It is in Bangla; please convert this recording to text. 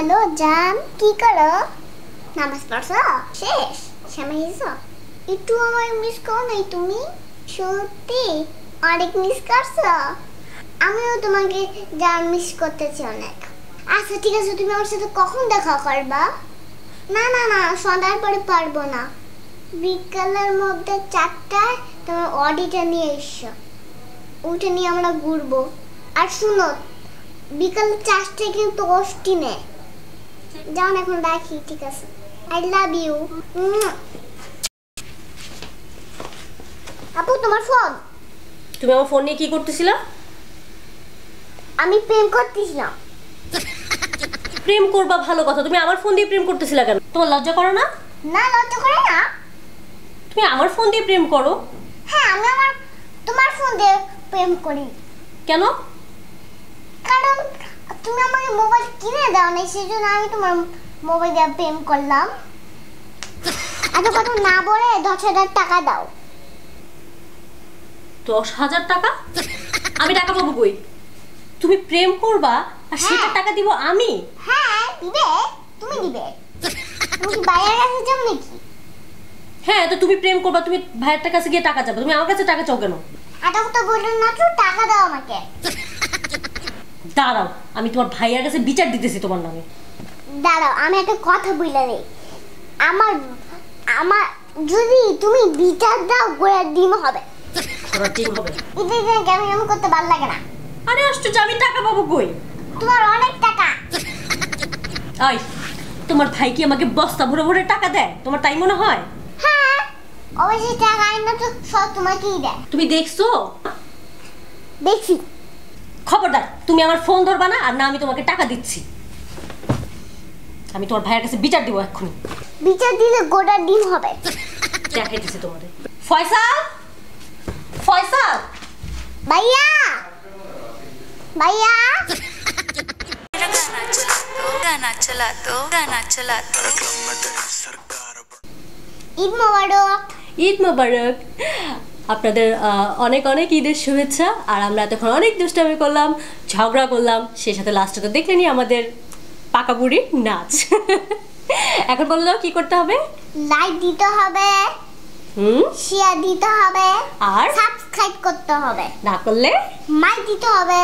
হ্যালো জান, কি করো? নামাজ পড়ছো? শেষ সামাইছো? একটু আমার মিস করো নাই তুমি? সত্যি অনেক মিস করছো। আমিও তোমাকে জান মিস করতেছি অনেক। আচ্ছা ঠিক আছে, তুমি আমার সাথে কখন দেখা করবা? না না না, সন্ধ্যার পরে পারবো না। বিকালের মধ্যে 4টায় তোমার অডিটা নিয়ে এসো, ওটা নিয়ে আমরা ঘুরবো। আর শুনো, বিকাল 4টায় কিন্তু অষ্টি নেই। যান এখন রাখি, ঠিক আছে? I love you. আপু তোমার ফোন। তুমি আমার ফোন নিয়ে কি করতেছিলা? আমি প্রেম করতেছিলাম। প্রেম করবা ভালো কথা, তুমি আমার ফোন দিয়ে প্রেম করতেছিলা কেন? তোমার লজ্জা করে না? না, লজ্জা করে না। তুমি আমার ফোন দিয়ে প্রেম করো? হ্যাঁ, আমি তোমার ফোন দিয়ে প্রেম করি। কেন? কারণ তুমি আমাকে মোবাইল কিনে দাও না, সেজন্য আমি তোমার মোবাইল দিয়ে প্রেম করলাম। এত কথা না বলে 10,000 টাকা দাও। 10,000 টাকা? আমি টাকা পাবো কই? তুমি প্রেম করবা আর সেটা টাকা দিব আমি? হ্যাঁ দিবে, তুমি দিবে। তুমি কি বাইরের কাছে যাও নাকি? হ্যাঁ, তো তুমি প্রেম করবা, তুমি ভাইয়ের কাছে গিয়ে টাকা চাবে, তুমি আমার কাছে টাকা চাও কেন? এত কথা বললেন না তো, টাকা দাও আমাকে। দাঁড়াও, আমি তোমার ভাইয়ের কাছে বিচার দিতেছি তোমার নামে। দাঁড়াও, আমি একটা কথা বলে নেই। আমার আমার যদি তুমি বিচার দাও, গোড়ার ডিম হবে। ঘোড়ার ডিম হবে? এটা কেমন কেমন করতে ভালো লাগে না। আরে আশ্চর্য, আমি টাকা পাবো কই? তোমার অনেক টাকা। আই, তোমার ভাই কি আমাকে বস্তা ভরে ভরে টাকা দেয়? তোমার তাই মনে হয়? হ্যাঁ, অবশ্যই টাকা আইনা তো সব তোমাকেই দেয়। তুমি দেখছো? দেখছি। খবরদার, তুমি আমার ফোন ধরবা না, আর না আমি তোমাকে টাকা দিচ্ছি। আমি তোমার ভাইয়ের কাছে বিচার দিব এক্ষুনি। বিচার দিলে গোটা ডিম হবে। দেখাই দিচ্ছি তোমাদের। ফয়সাল, ফয়সাল, ভাইয়া, ভাইয়া। ঈদ মোবারক। ঈদ মোবারক। আপনাদের অনেক অনেক ঈদের শুভেচ্ছা। আর আমরা এতক্ষণ অনেক দুষ্টামি করলাম, ঝগড়া করলাম, সেই সাথে লাস্টে তো দেখলেনি আমাদের পাকা বুড়ির নাচ। এখন বলে দাও কি করতে হবে? লাইক দিতে হবে, শেয়ার দিতে হবে, আর সাবস্ক্রাইব করতে হবে। না করলে মাই দিতে হবে।